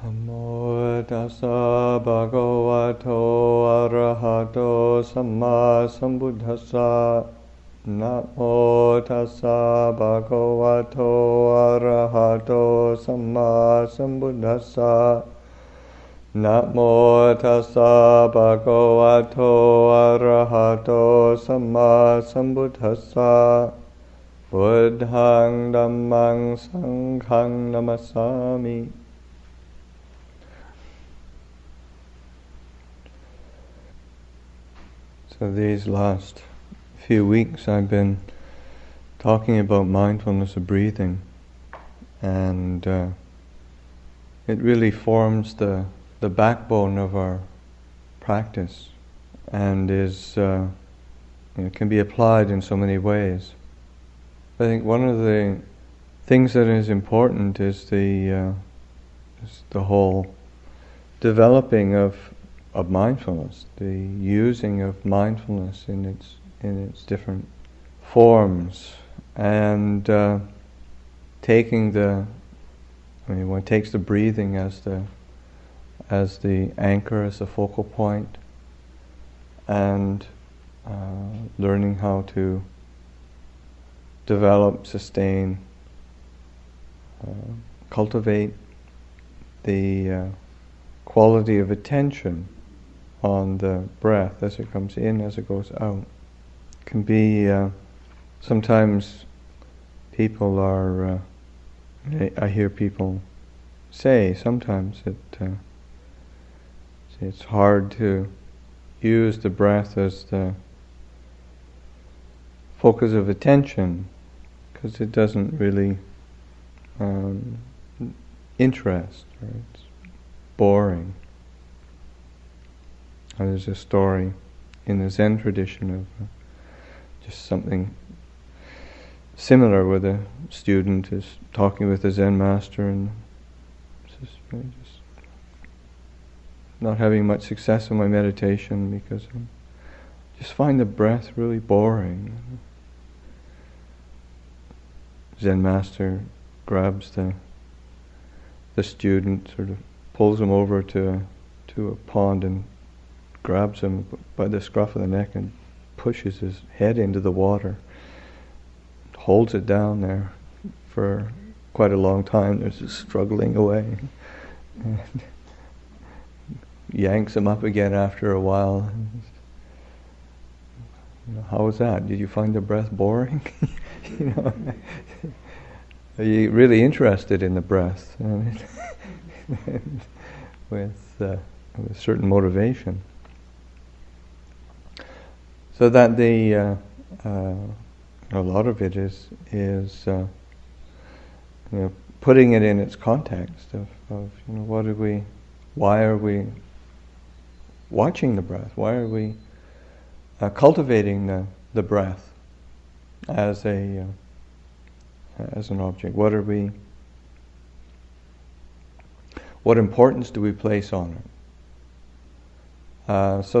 Namo tassa bhagavato arahato samma sambuddhassa. Namo tassa bhagavato arahato samma sambuddhassa. Namo tassa bhagavato arahato samma sambuddhassa. Buddhaṃ Dhammāṃ Saṅghāṃ Namasami. So these last few weeks I've been talking about mindfulness of breathing, and it really forms the backbone of our practice, and is can be applied in so many ways. I think one of the things that is important is the whole developing of mindfulness, the using of mindfulness in its different forms, and taking one takes the breathing as the anchor, as the focal point, and learning how to develop, sustain, cultivate the quality of attention on the breath as it comes in, as it goes out. Can be sometimes people are. I hear people say sometimes that it's hard to use the breath as the focus of attention because it doesn't really interest, or it's boring. And there's a story in the Zen tradition of just something similar, where the student is talking with the Zen master and just not having much success in my meditation because I just find the breath really boring. Zen master grabs the student, sort of pulls him over to a pond and grabs him by the scruff of the neck and pushes his head into the water, holds it down there for quite a long time. There's just struggling away, and yanks him up again after a while. How was that? Did you find the breath boring? Are you really interested in the breath? With a certain motivation. So that a lot of it is putting it in its context of why are we watching the breath? Why are we cultivating the breath as an object? What importance do we place on it? So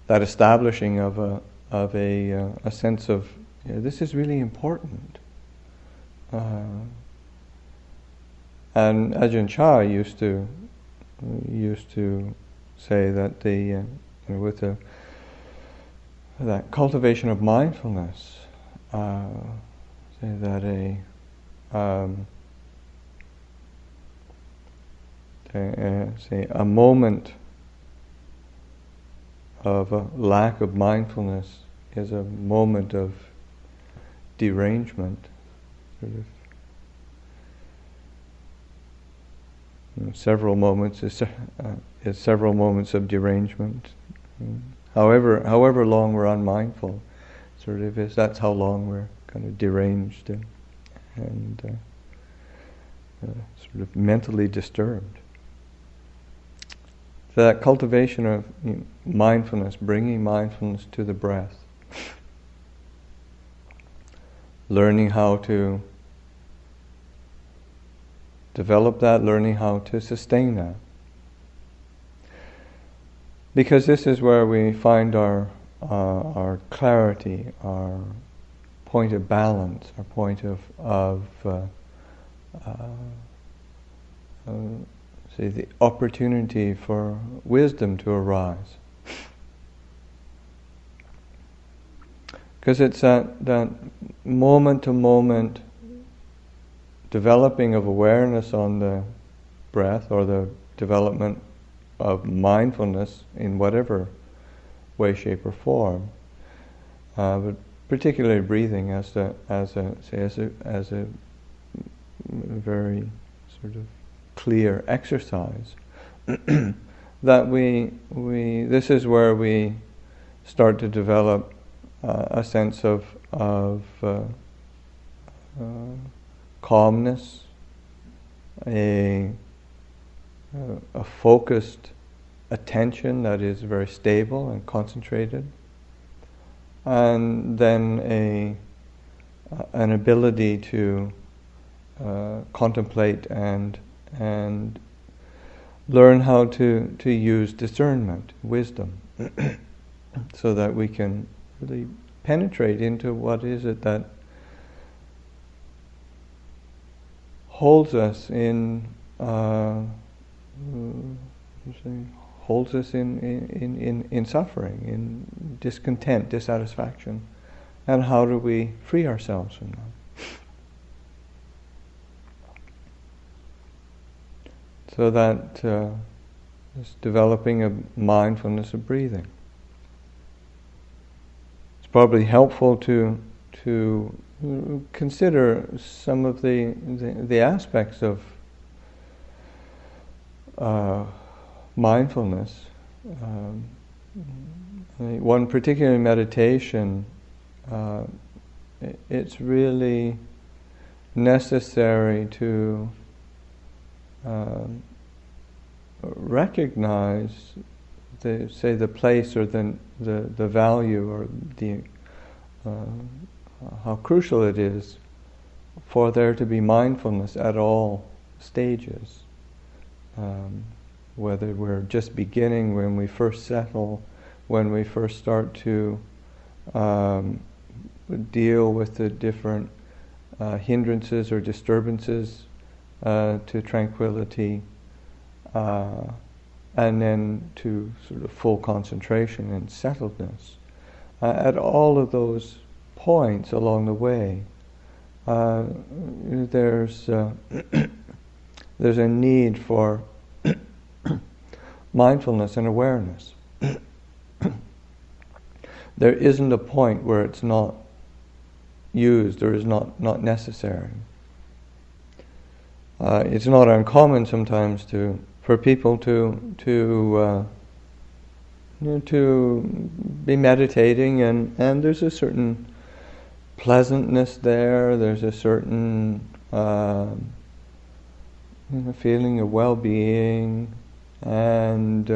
that establishing of a sense of this is really important. And Ajahn Chah used to say that with that cultivation of mindfulness, say that a moment of a lack of mindfulness is a moment of derangement, sort of. Several moments is several moments of derangement. However long we're unmindful, sort of that's how long we're kind of deranged and sort of mentally disturbed. So that cultivation of mindfulness, bringing mindfulness to the breath, learning how to develop that, learning how to sustain that. Because this is where we find our clarity, our point of balance, our point of the opportunity for wisdom to arise. Because it's that moment-to-moment developing of awareness on the breath, or the development of mindfulness in whatever way, shape, or form, but particularly breathing as a very sort of clear exercise. That this is where we start to develop a sense of calmness, a focused attention that is very stable and concentrated, and then an ability to contemplate and learn how to use discernment, wisdom, so that we can really penetrate into what is it that holds us in suffering, in discontent, dissatisfaction, and how do we free ourselves from that? So that is developing a mindfulness of breathing. It's probably helpful to consider some of the aspects of mindfulness. One particular meditation, it's really necessary to recognize the place or the value or the how crucial it is for there to be mindfulness at all stages. Whether we're just beginning, when we first settle, when we first start to deal with the different hindrances or disturbances to tranquility, and then to sort of full concentration and settledness. At all of those points along the way, there's a need for mindfulness and awareness. There isn't a point where it's not used or is not necessary. It's not uncommon sometimes for people to be meditating, and there's a certain pleasantness there. There's a certain feeling of well-being, and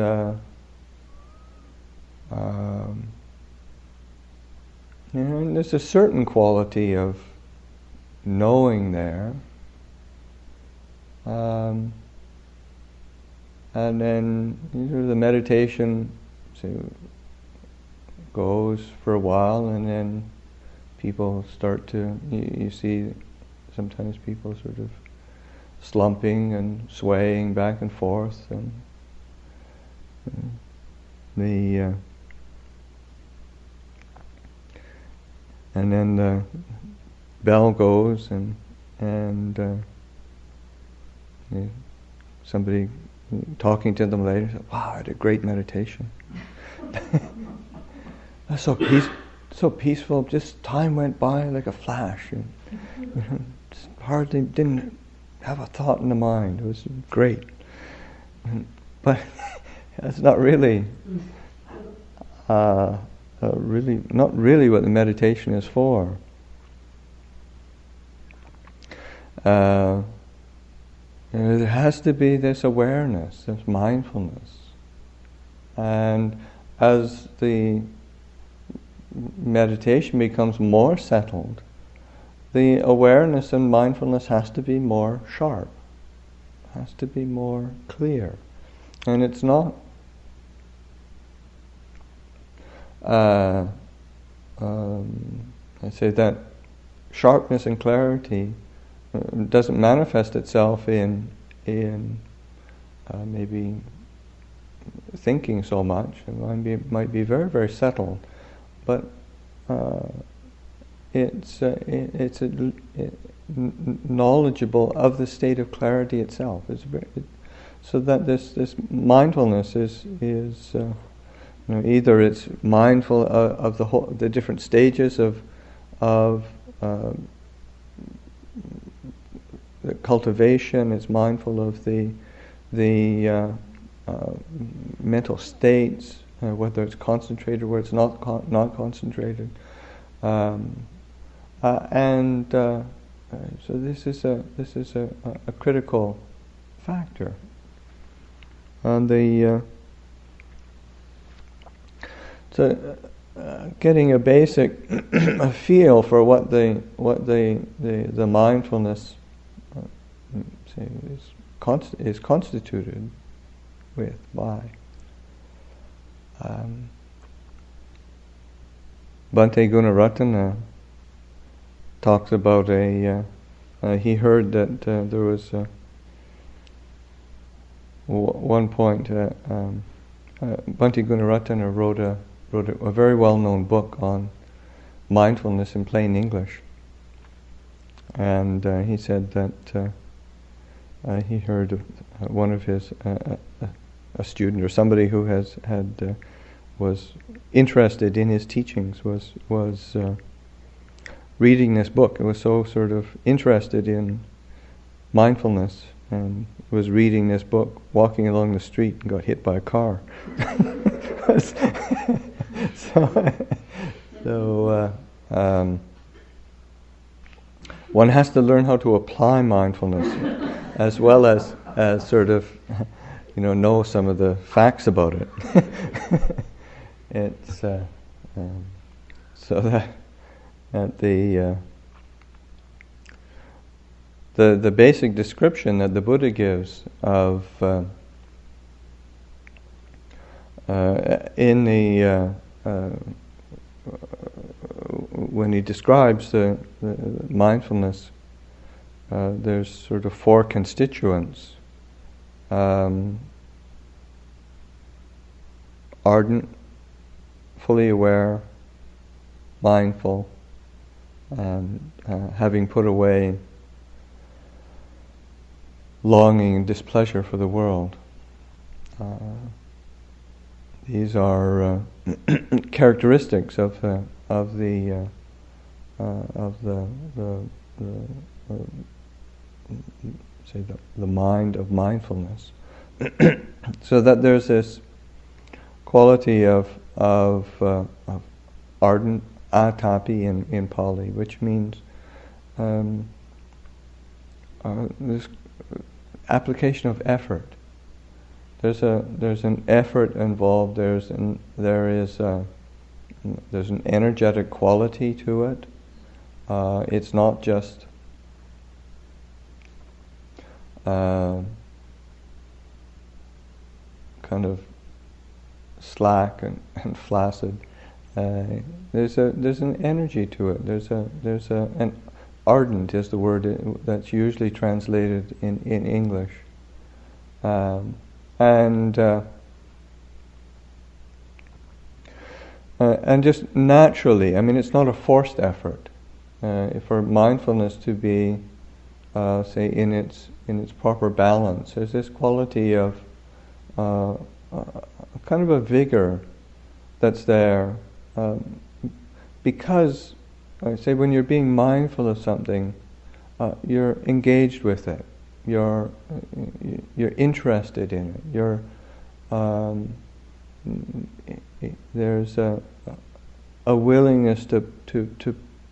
and there's a certain quality of knowing there. And then the meditation goes for a while, and then people start to, you see sometimes people sort of slumping and swaying back and forth, and and then the bell goes, and somebody talking to them later said, "Wow, I had a great meditation." That's so peaceful. Just time went by like a flash, and just hardly didn't have a thought in the mind. It was great, but that's not really, not really what the meditation is for. There has to be this awareness, this mindfulness, and as the meditation becomes more settled, the awareness and mindfulness has to be more sharp, has to be more clear. And it's not I say that sharpness and clarity doesn't manifest itself in maybe thinking so much. It might be very, very settled, but it's knowledgeable of the state of clarity itself. So that this mindfulness is either it's mindful of the different stages of the cultivation. It's mindful of the mental states, whether it's concentrated or it's not concentrated, so this is a critical factor. And getting a basic feel for what the mindfulness is constituted with by. Bhante Gunaratana talks about he heard that there was one point Bhante Gunaratana wrote a very well-known book on mindfulness in plain English, and he said that he heard one of his a student or somebody who was interested in his teachings was reading this book. It was so sort of interested in mindfulness and was reading this book, walking along the street and got hit by a car. So one has to learn how to apply mindfulness as well as sort of know some of the facts about it. It's so that the basic description that the Buddha gives of when he describes the mindfulness, there's sort of four constituents: ardent, fully aware, mindful, and having put away longing and displeasure for the world. These are characteristics of the mind of mindfulness. So that there's this quality of ardent, atapi in Pali, which means this application of effort. There's an effort involved. There's an energetic quality to it. It's not just kind of slack and flaccid. There's an energy to it. An ardent is the word that's usually translated in English, and just naturally. I mean, it's not a forced effort. For mindfulness to be, say, in its proper balance, there's this quality of kind of a vigor that's there, because I say when you're being mindful of something, you're engaged with it. You're interested in it. There's a willingness to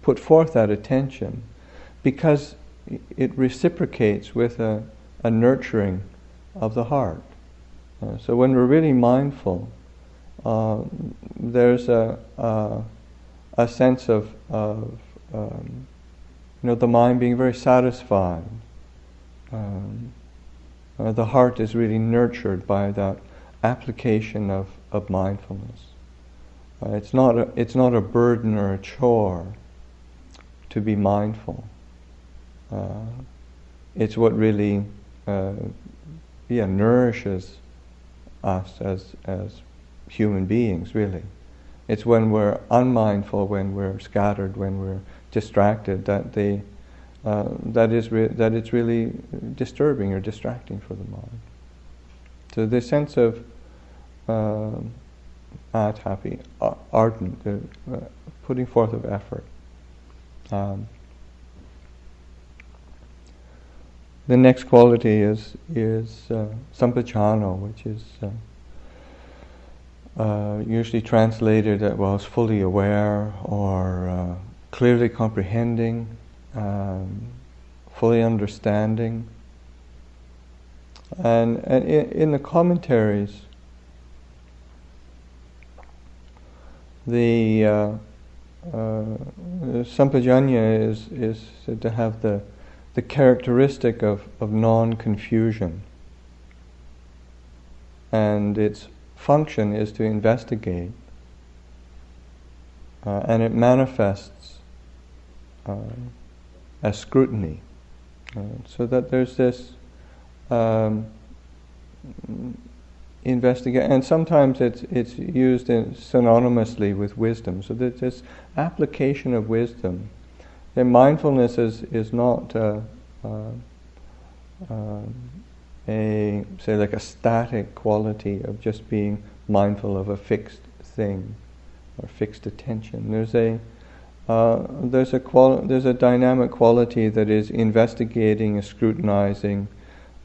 put forth that attention, because it reciprocates with a nurturing of the heart. So when we're really mindful, there's a sense of the mind being very satisfied. The heart is really nurtured by that application of mindfulness. It's not a burden or a chore to be mindful. it's what really nourishes us as human beings, really. It's when we're unmindful, when we're scattered, when we're distracted, that it's really disturbing or distracting for the mind. So this sense of Anāpānasati, ardent, putting forth of effort. The next quality is Sampajanno, which is usually translated as fully aware or clearly comprehending, fully understanding. And in the commentaries, the Sampajañña is said to have the characteristic of non-confusion, and its function is to investigate, and it manifests as scrutiny, so that there's this investigate, and sometimes it's used synonymously with wisdom. So that this application of wisdom, and mindfulness is not a static quality of just being mindful of a fixed thing or fixed attention. There's a dynamic quality that is investigating, is scrutinizing,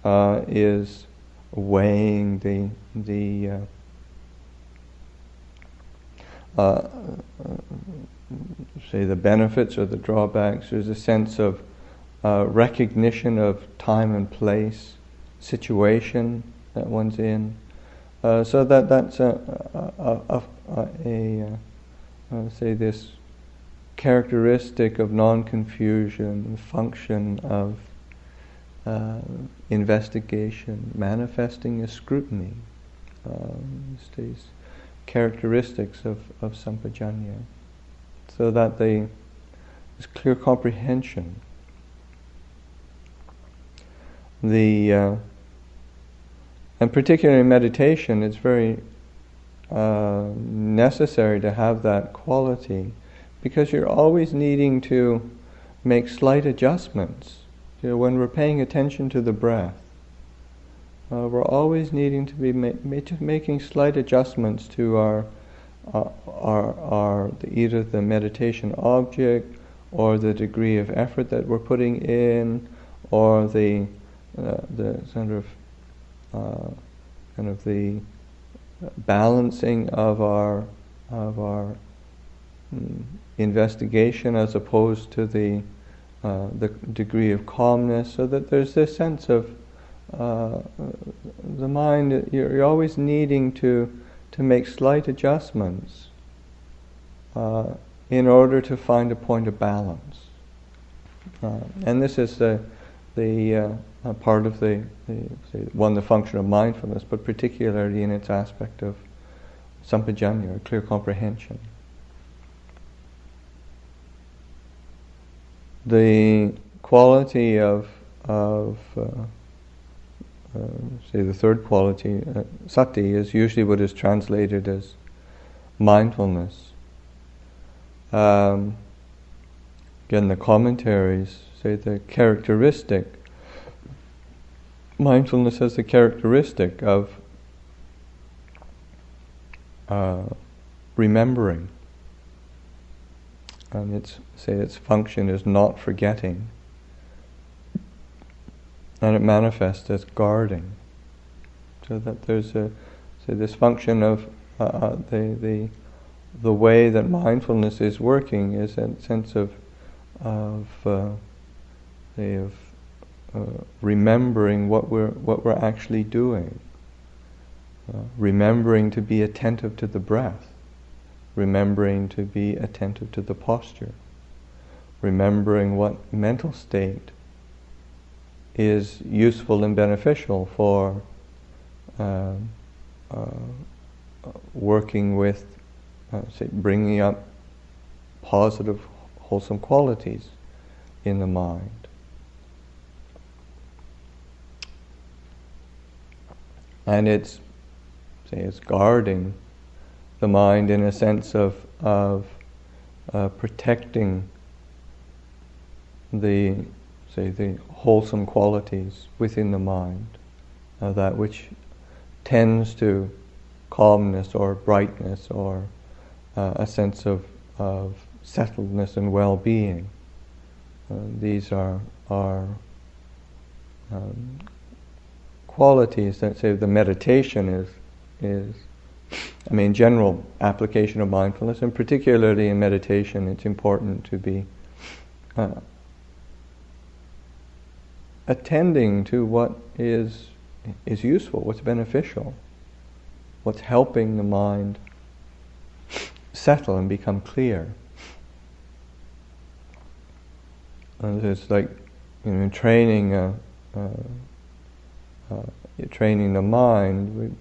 is weighing the benefits or the drawbacks. There's a sense of recognition of time and place, situation that one's in. So that's this characteristic of non-confusion, function of investigation, manifesting as scrutiny. These characteristics of Sampajañña, so that there's clear comprehension. And particularly in meditation, it's very necessary to have that quality, because you're always needing to make slight adjustments. When we're paying attention to the breath, we're always needing to be making slight adjustments to our either the meditation object, or the degree of effort that we're putting in, or the balancing of our investigation as opposed to the degree of calmness, so that there's this sense of the mind. You're always needing to make slight adjustments in order to find a point of balance, and this is the part of the function of mindfulness, but particularly in its aspect of Sampajañña, or clear comprehension. The quality of the third quality, sati, is usually what is translated as mindfulness. Again, the commentaries say the characteristic, mindfulness has the characteristic of remembering. And its function is not forgetting, and it manifests as guarding. So that there's this function of the way that mindfulness is working is a sense of remembering what we're actually doing, remembering to be attentive to the breath, remembering to be attentive to the posture, remembering what mental state is useful and beneficial for working with, bringing up positive, wholesome qualities in the mind. and it's guarding the mind in a sense of protecting the wholesome qualities within the mind, that which tends to calmness or brightness or a sense of settledness and well-being. These are qualities that say the meditation is general application of mindfulness, and particularly in meditation it's important to be attending to what is useful, what's beneficial, what's helping the mind settle and become clear. And it's like training the mind.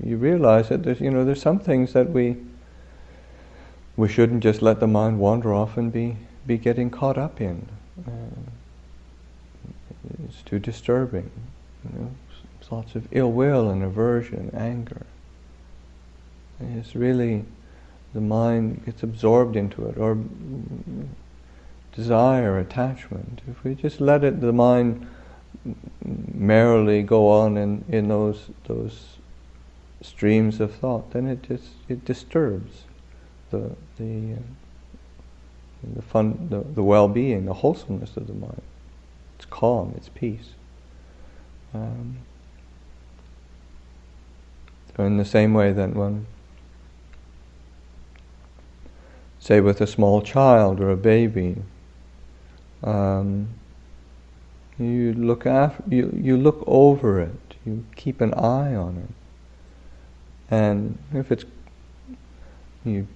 You realize that there's some things that we shouldn't just let the mind wander off and be getting caught up in. It's too disturbing. There's lots of ill will and aversion, anger. It's really the mind gets absorbed into it, or desire, attachment. If we just let the mind merrily go on in those streams of thought, then it disturbs the well-being, the wholesomeness of the mind. It's calm, it's peace. In the same way that one, say with a small child or a baby, you look over it, you keep an eye on it, and if you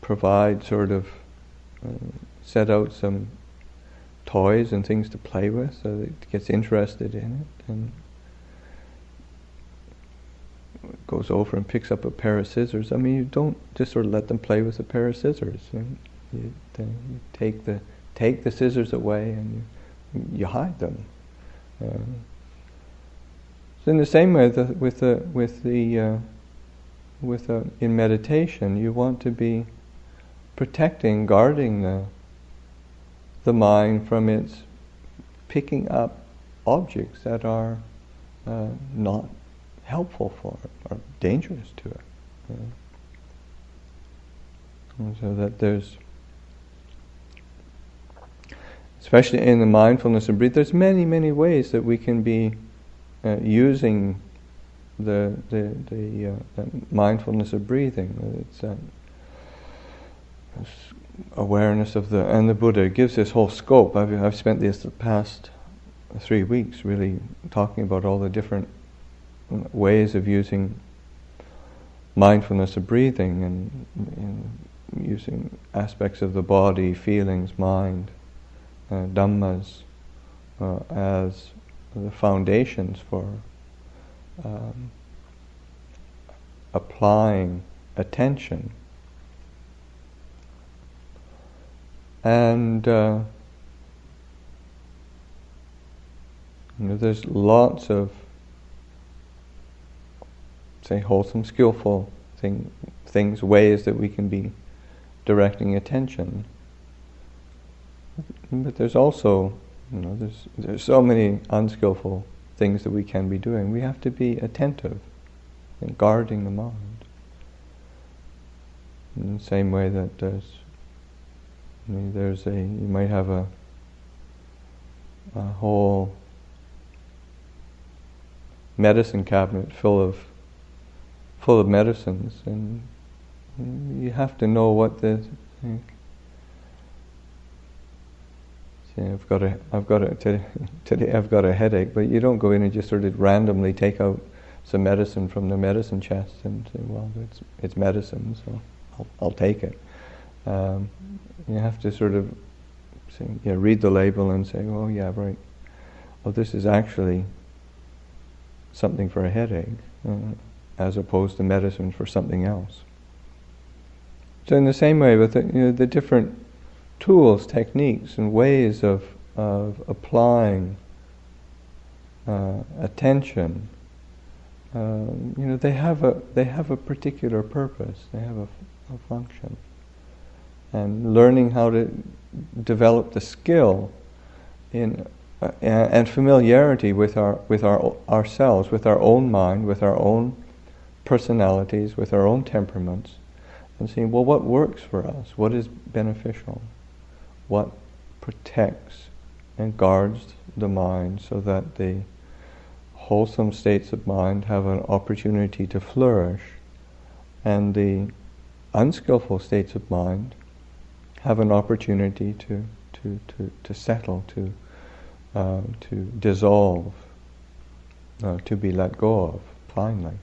provide set out some toys and things to play with so that it gets interested in it, and goes over and picks up a pair of scissors. You don't just let them play with a pair of scissors. You take the scissors away and you hide them. So in the same way, in meditation, you want to be protecting, guarding the mind from its picking up objects that are not helpful for it, or dangerous to it. And so that there's, especially in the mindfulness of breathing, there's many, many ways that we can be using the mindfulness of breathing. It's awareness of and the Buddha gives this whole scope. I've spent the past 3 weeks really talking about all the different ways of using mindfulness of breathing, and using aspects of the body, feelings, mind, dhammas as the foundations for applying attention. And there's lots of wholesome, skillful things, ways that we can be directing attention. But there's also, there's so many unskillful things that we can be doing. We have to be attentive and guarding the mind. In the same way that you might have a whole medicine cabinet full of medicines, and you have to know what today I've got a headache, but you don't go in and just randomly take out some medicine from the medicine chest and say, well, it's medicine, so I'll take it. You have to read the label and say, oh yeah, right. Oh, this is actually something for a headache, as opposed to medicine for something else. So in the same way with the different tools, techniques, and ways of applying attention, they have a particular purpose. They have a function, and learning how to develop the skill in and familiarity with ourselves, with our own mind, with our own personalities, with our own temperaments, and seeing, well, what works for us, what is beneficial, what protects and guards the mind so that the wholesome states of mind have an opportunity to flourish, and the unskillful states of mind have an opportunity to settle, to dissolve, to be let go of, finally.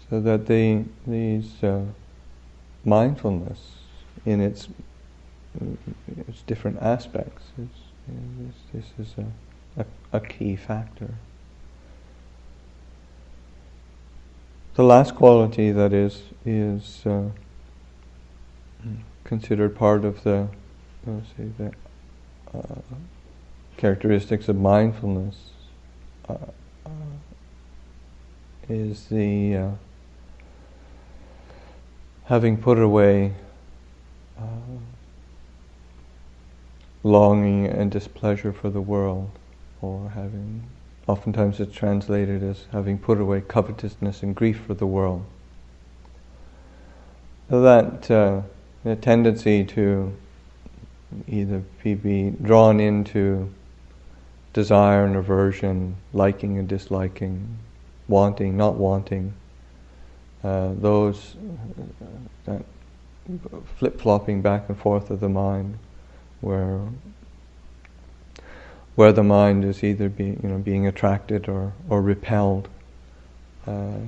So that these mindfulness in its different aspects this is a key factor. The last quality that is considered part of the characteristics of mindfulness is the having put away longing and displeasure for the world, or oftentimes it's translated as having put away covetousness and grief for the world. So that the tendency to either be drawn into desire and aversion, liking and disliking, wanting, not wanting, those that flip-flopping back and forth of the mind, where the mind is either being attracted or repelled, and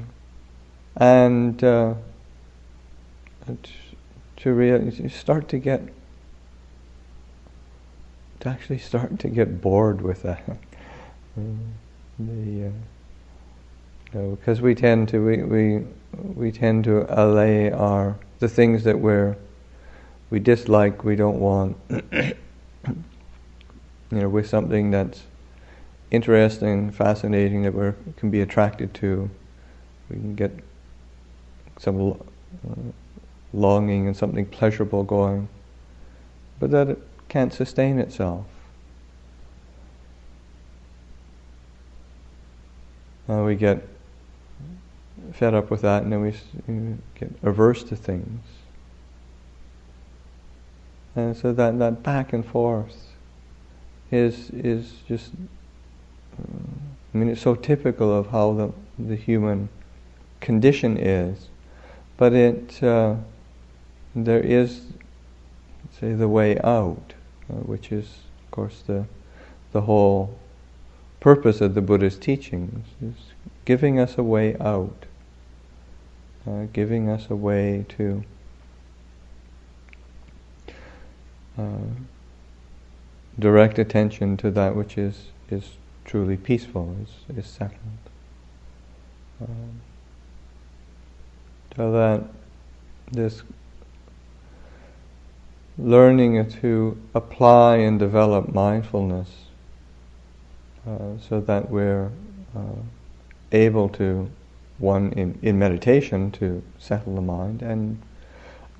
to realize, you start to get bored with that. Because we tend to allay the things that we dislike, we don't want, with something that's interesting, fascinating, that we can be attracted to. We can get some longing and something pleasurable going, but that it can't sustain itself. We get fed up with that, and then we get averse to things. And so that back and forth is just, it's so typical of how the human condition is. But there is, say, the way out, which is, of course, the whole purpose of the Buddha's teachings, is giving us a way out, giving us a way to direct attention to that which is truly peaceful, is settled. So that this learning to apply and develop mindfulness, so that we're able to, in meditation, to settle the mind,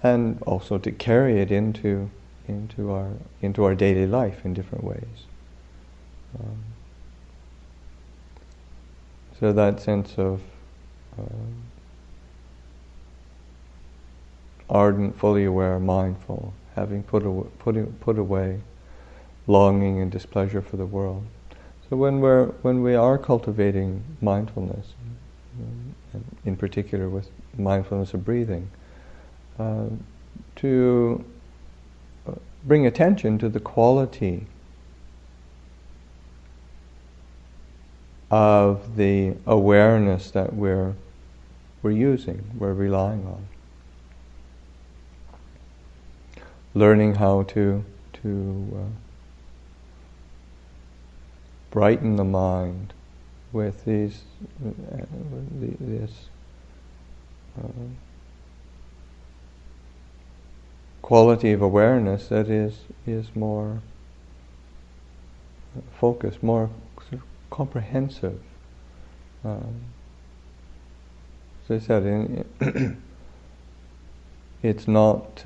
and also to carry it into our daily life in different ways. So that sense of ardent, fully aware, mindful, having put away longing and displeasure for the world. So when we are cultivating mindfulness, and in particular with mindfulness of breathing, to bring attention to the quality of the awareness that we're using, we're relying on. Learning how to brighten the mind with this quality of awareness that is more focused, more comprehensive. As I said, it's not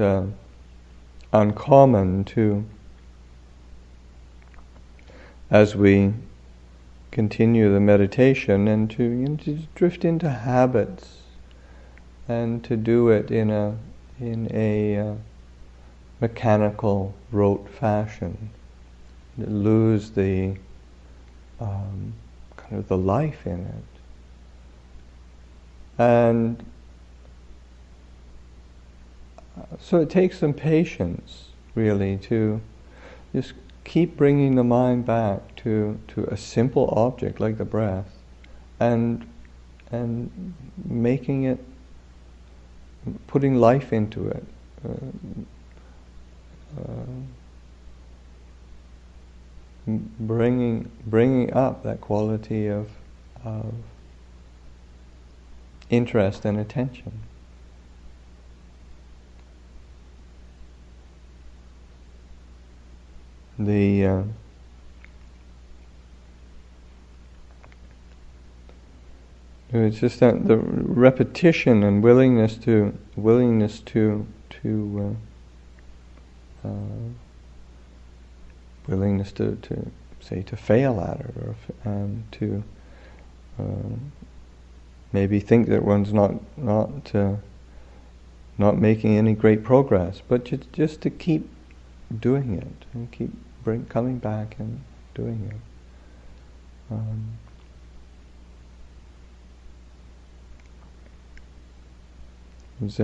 uncommon to, as we continue the meditation, and to just drift into habits, and to do it in a mechanical, rote fashion, lose the kind of the life in it. And so it takes some patience, really, to just keep bringing the mind back to a simple object like the breath, and making it, putting life into it, bringing up that quality of interest and attention. It's just that the repetition and willingness to say to fail at it, or to maybe think that one's not making any great progress, but just to keep doing it and keep coming back and doing it. There's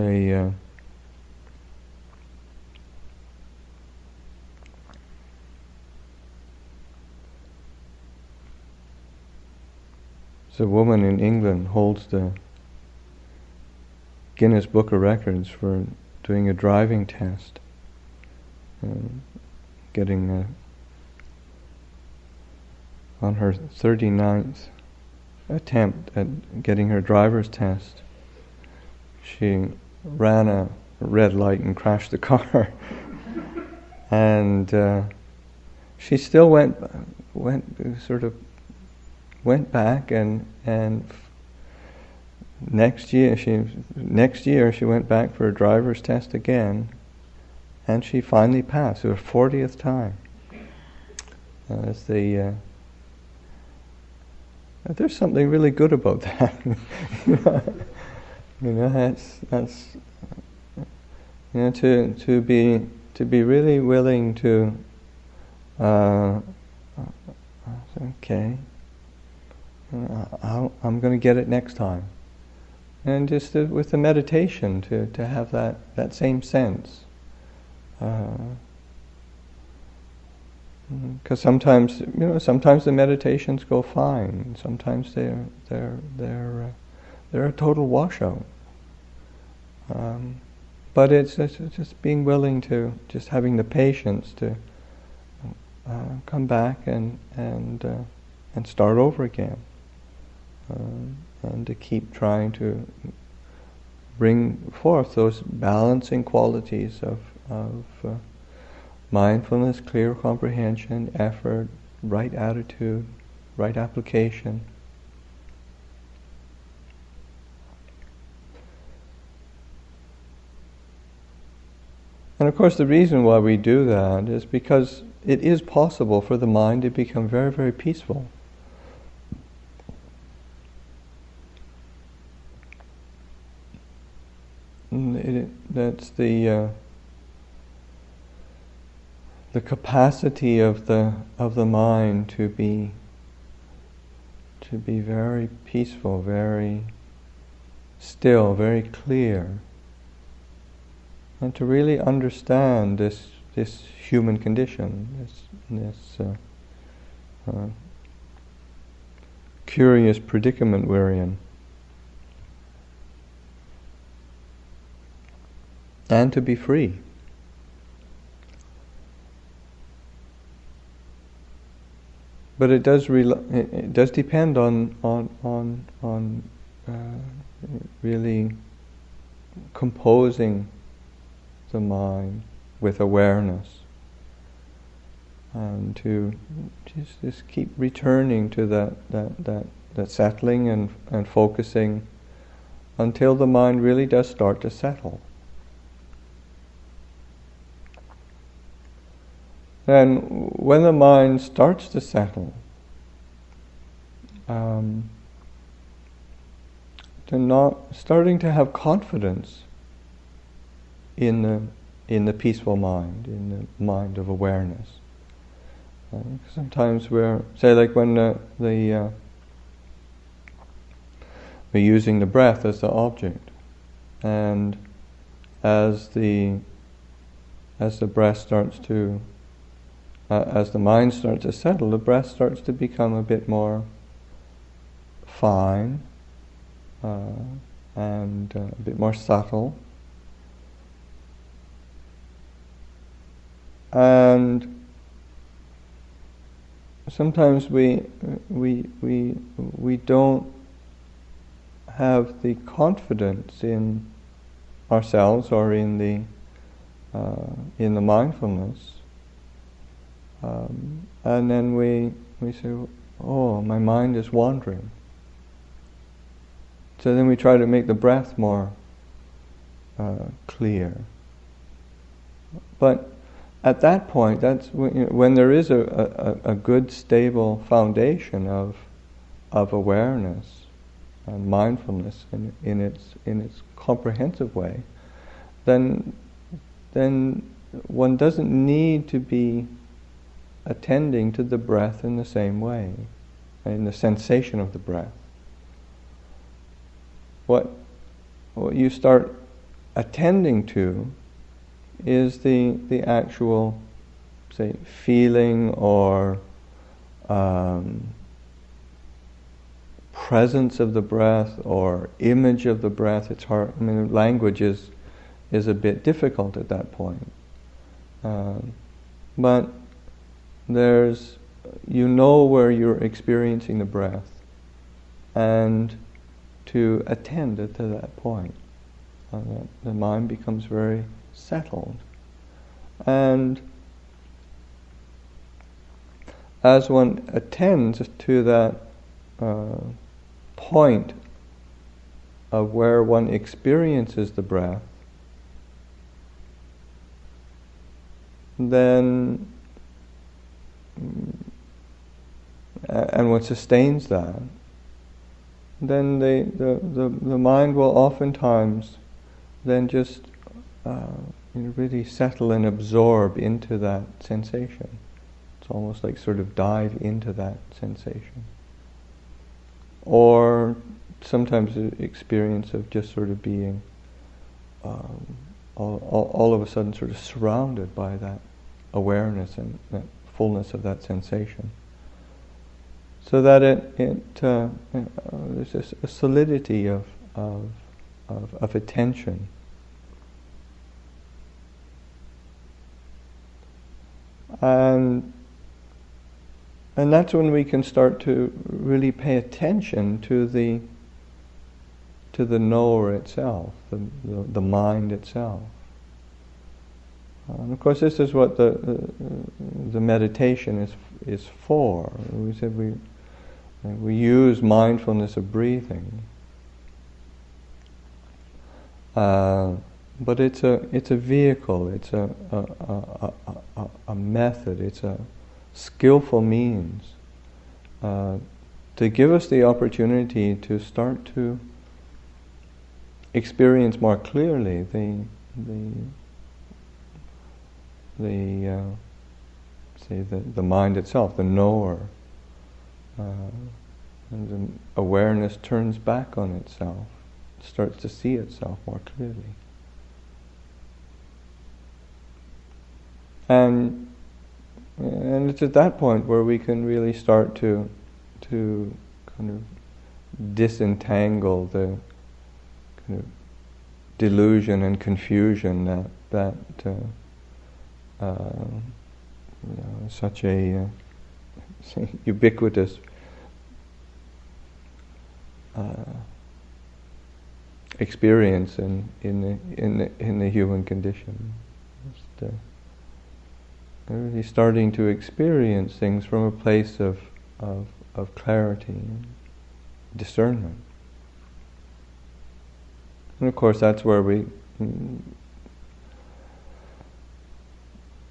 a woman in England holds the Guinness Book of Records for doing a driving test, getting on her 39th attempt at getting her driver's test. She ran a red light and crashed the car, and she still went back, and next year she went back for a driver's test again, and she finally passed. It was her 40th time. There's something really good about that. That's to be really willing to okay, I'm going to get it next time, and just with the meditation to have that same sense, because sometimes the meditations go fine, sometimes they're a total washout. But it's just being willing to, just having the patience to come back and start over again, and to keep trying to bring forth those balancing qualities of mindfulness, clear comprehension, effort, right attitude, right application. And of course the reason why we do that is because it is possible for the mind to become very, very peaceful. That's the capacity of the mind to be very peaceful, very still, very clear, and to really understand this human condition, this curious predicament we're in, and to be free. But it does depend on really composing the mind with awareness, and to just keep returning to that settling and focusing until the mind really does start to settle. And when the mind starts to settle, starting to have confidence in the peaceful mind, in the mind of awareness. Sometimes we're like when we're using the breath as the object, and as the breath starts to as the mind starts to settle, the breath starts to become a bit more fine and a bit more subtle. And sometimes we don't have the confidence in ourselves or in the mindfulness, and then we say, "Oh, my mind is wandering." So then we try to make the breath more clear. But at that point, that's when there is a good, stable foundation of awareness and mindfulness in its comprehensive way. Then one doesn't need to be attending to the breath in the same way, in the sensation of the breath. What you start attending to is the actual, say, feeling or presence of the breath or image of the breath. It's hard. I mean, language is a bit difficult at that point. But there's, where you're experiencing the breath, and to attend it to that point. The mind becomes very settled. And as one attends to that point of where one experiences the breath, then and one sustains that, then the mind will oftentimes then just really settle and absorb into that sensation. It's almost like sort of dive into that sensation. Or sometimes the experience of just sort of being all of a sudden sort of surrounded by that awareness and that fullness of that sensation. So that there's a solidity of attention. And that's when we can start to really pay attention to the knower itself, the mind itself. And of course, this is what the meditation is for. We said we use mindfulness of breathing, but it's a vehicle. It's a method. It's a skillful means to give us the opportunity to start to experience more clearly the mind itself, the knower, and the awareness turns back on itself, starts to see itself more clearly, and it's at that point where we can really start to kind of disentangle the kind of delusion and confusion that such a ubiquitous experience in the human condition. really starting to experience things from a place of clarity and discernment. And of course that's where we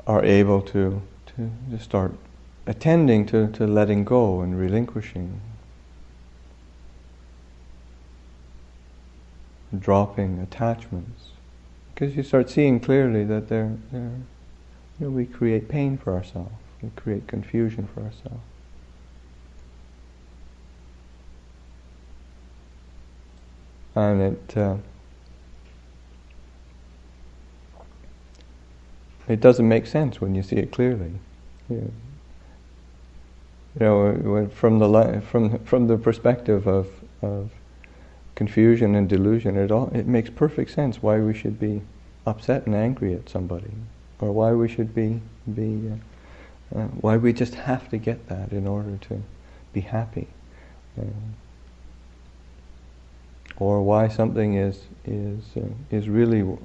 are able to start attending to letting go and relinquishing, dropping attachments, because you start seeing clearly that we create pain for ourselves, we create confusion for ourselves. And it doesn't make sense when you see it clearly. From the perspective of confusion and delusion, it makes perfect sense why we should be upset and angry at somebody, or why we should why we just have to get that in order to be happy, or why something is really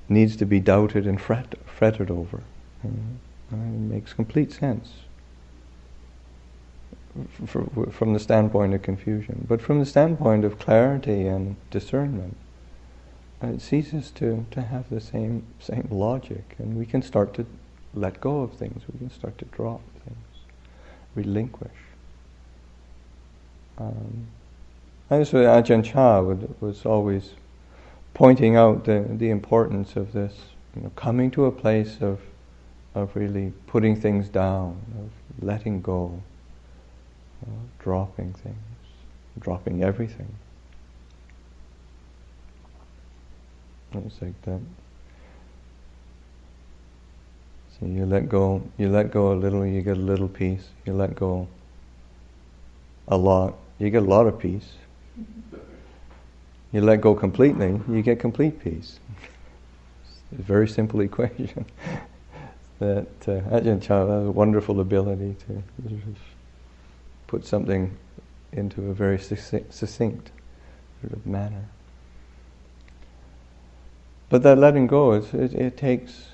needs to be doubted and fretted over. It makes complete sense from the standpoint of confusion. But from the standpoint of clarity and discernment, it ceases to have the same logic, and we can start to let go of things, we can start to drop things, relinquish. That's what Ajahn Chah was always pointing out, the importance of this, coming to a place of really putting things down, of letting go, dropping things, dropping everything. It's like that. So you let go a little, you get a little peace. You let go a lot, you get a lot of peace. You let go completely, you get complete peace. It's a very simple equation. That Ajahn Chah has a wonderful ability to put something into a very succinct sort of manner. But that letting go, it takes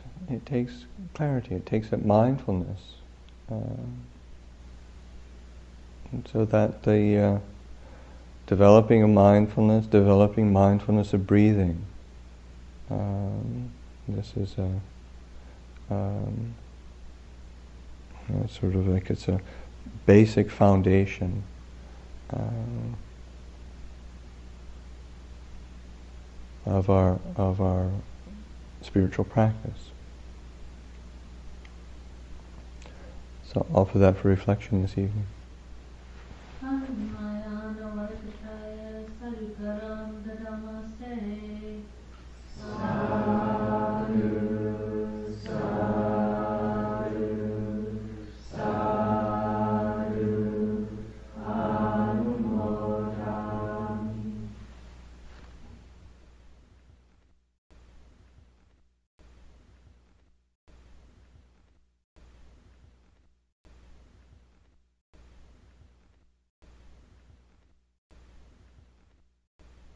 clarity, it takes that mindfulness, so that the developing mindfulness of breathing. This is sort of like it's a basic foundation of our spiritual practice. So I'll offer that for reflection this evening.